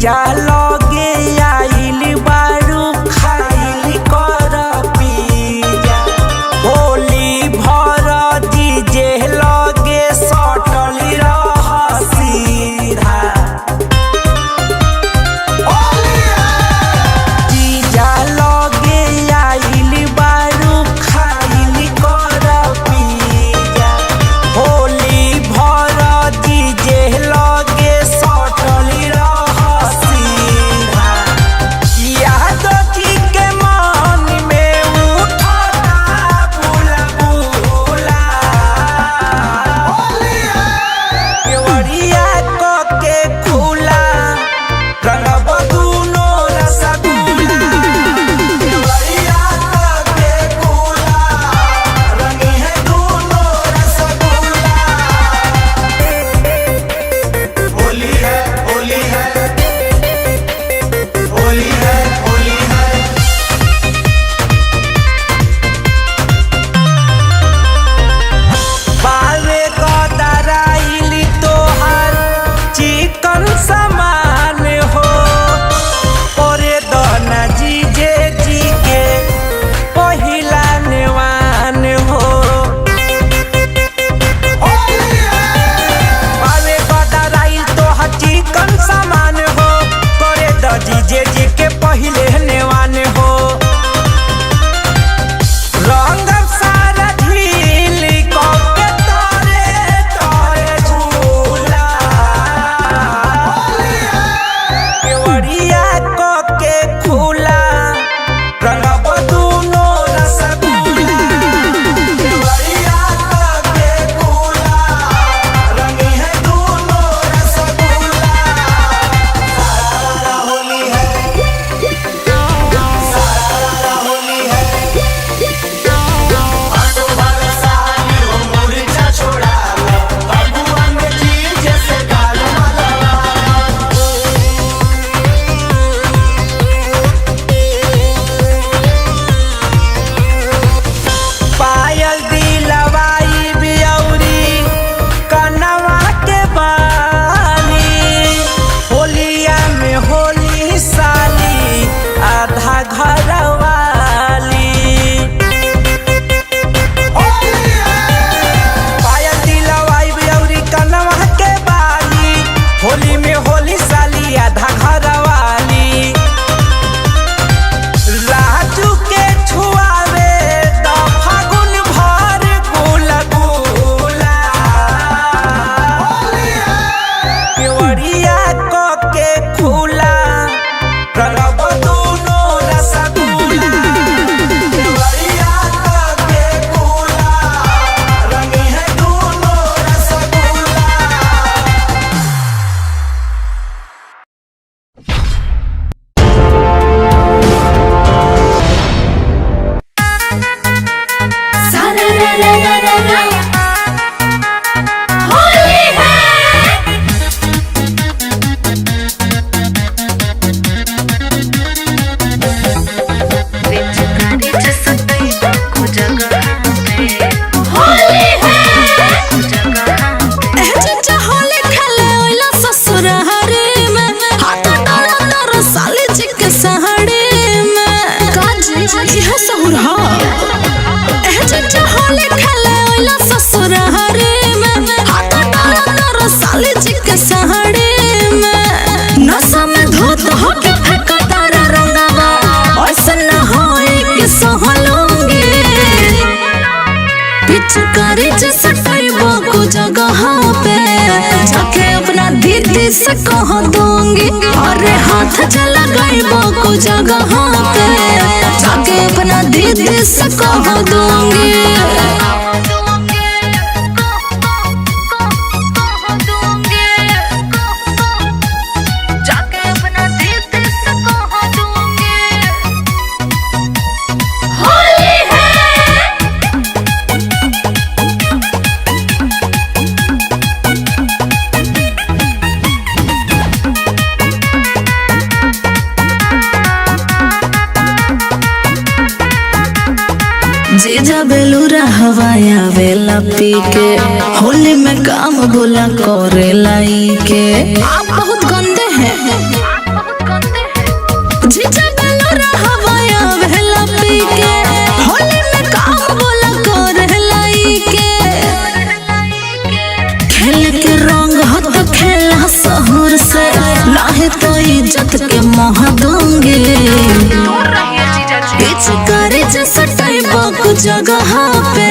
जीजा लगे आइल बारू खाइल कर पिया होली भर जीजे लगे सटल रह सीधा जीजा लगे आइल बारू खाइल कर पिया होली भर जीजे लगे सटल रह सीधा याद के मन में उठता बुलबुला केवड़िया के खुला रंगब दूनो रसगुल्ला केवड़िया के खुला रंगी है दूनो रसगुल्ला होली है होली है होली है होली है बावे गदराइल तोहर चिकन समान हो ओरे दना जीजे जी के पहिला नेवान हो बावे गदराइल तोहर चिकन समान हो करे द जीजे जी के पहिले नेवान हो रंग सारा झील के तोरे तोरे झूला केवड़िया के खुला रंगब दूनो रसगुल्ला केवड़िया के खुला रंगी है दूनो रसगुल्ला सारा होली है सारा होली है पायल दिलवाई बियौरी कनवा के बाली होलिया में होली साली आधा घर वाली पायल दिलवाई बियौरी कनवा के बाली होली में होली साली आधा घर वाली राजू के छुआवे त फागुन भर गुलगुला केवड़िया के खुला रंगब दूनो रसगुल्ला केवड़िया के खुला रंगी है दूनो रसगुल्ला पिचकारी जैसे पैबो को जगह पे जाके अपना दीदी से कह दूंगी अरे हाथ जला गईबो को जगह पे जाके अपना दीदी से कह दूंगी जीजा बेलूरा हवाया वेला पी के होली में काम बोला करे लाई के आप बहुत गंदे हैं। नहीं तो इज्जत के मोह दूंगी। पिचकारी जैसा टाइबा को जगह पे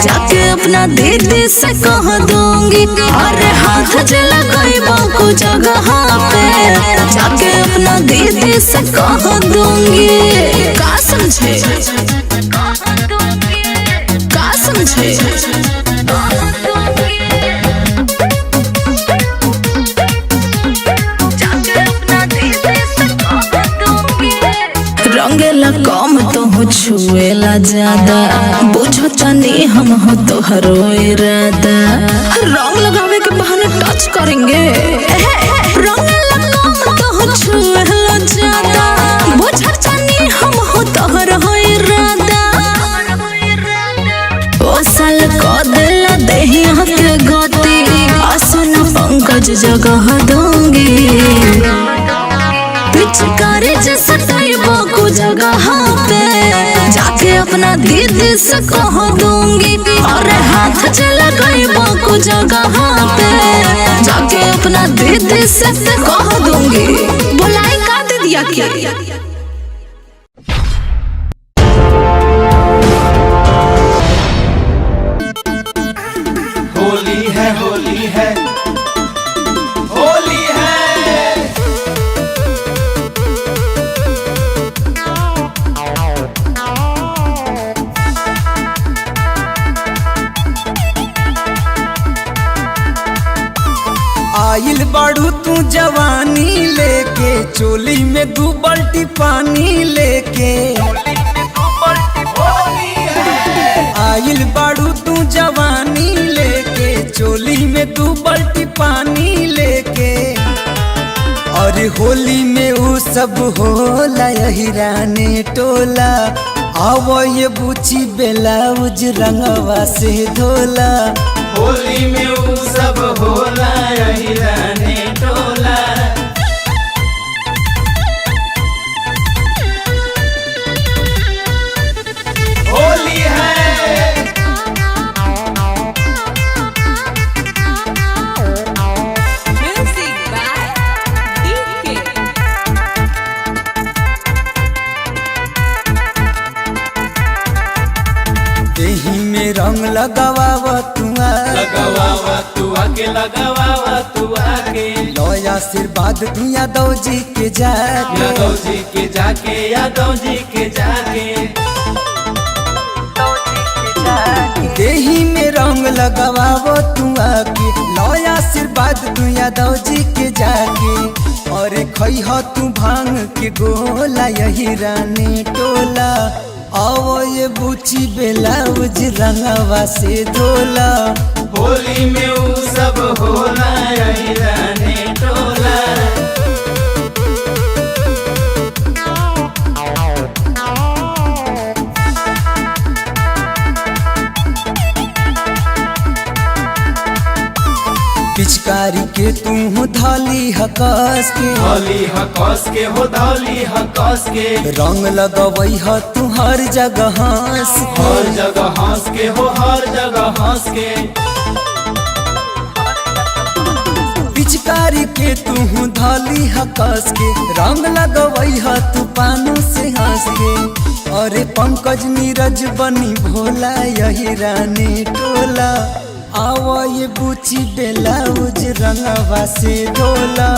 जाके अपना दीदी से कह दूंगी। अरे हाथ जला गईबा को जगह पे जाके अपना दीदी से कह दूंगी। का समझे का समझे रंगेला कम तो हो छुएला ज्यादा, बुझो तनी हम हो तो हरो इरादा। रंग लगावे के बहाने टच करेंगे। रंगेला कम तो हो छुएला ज्यादा, बुझो तनी हम हो तो हरो इरादा। ओ साल को दिला देहिया के गति, आसन पंकज जगह दूंगी। पिचकारी जैसा टाइबा को जगह पे जाके अपना दीदी से कह दूंगी। और हाथ चला गईबा को जगह पे जाके अपना दीदी से कह दूंगी। बुलाई का दीदिया के होली है होली है होली है। आइल बाड़ू तू जवानी लेके, चोली में 2 बाल्टी पानी लेके। आइल बाड़ू तू जवानी लेके, चोली में 2 बाल्टी पानी लेके। और होली में वो सब होला यही राने टोला। आवो ये बूची बेलाउज रंगवा से धोला। होली में वो सब होला यही राने टोला। होली है देही में रंग लगावा तू आके लगावा तू आके। लो आशीर्वाद तू यादव जी के जाके, यादव जी के जाके, यादव जी के जाके। देही में रंग लगावा तू आके, लो आशीर्वाद तू यादव जी के जाके। और खइह तू भांग के गोला यही रानी टोला। आओ ये बूची बेलाउज रंगवा से धोला। होली में वो सब होला यही रानी टोला। पिचकारी के तू धाली हकस के, धाली हकस के हो धाली हकस के। रंग लगवई ह तू हर जगह हंस के, हर जगह हंस के हो हर जगह हंस के। पिचकारी के तू धाली हकस के, रंग लगवई ह तू पानों से हंस के। अरे पंकज नीरज बनी भोला यही रानी टोला। आवा ये बूची बेलाउज रंगवा से धोला।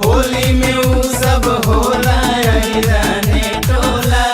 होली में वो सब होला यही रानी टोला।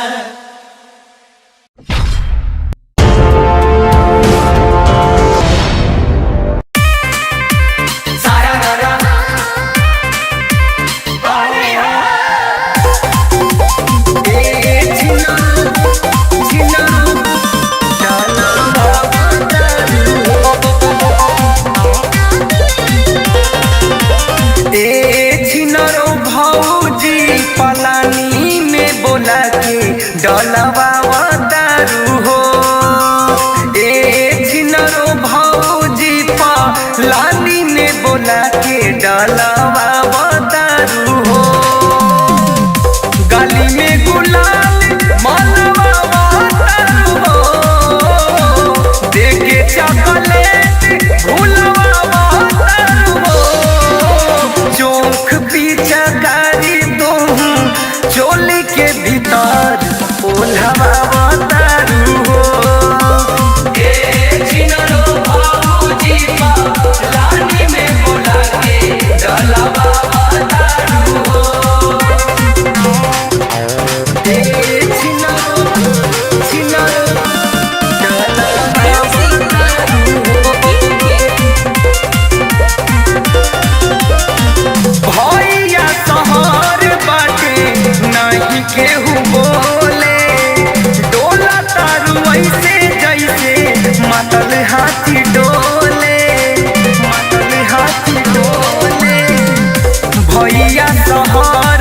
शहर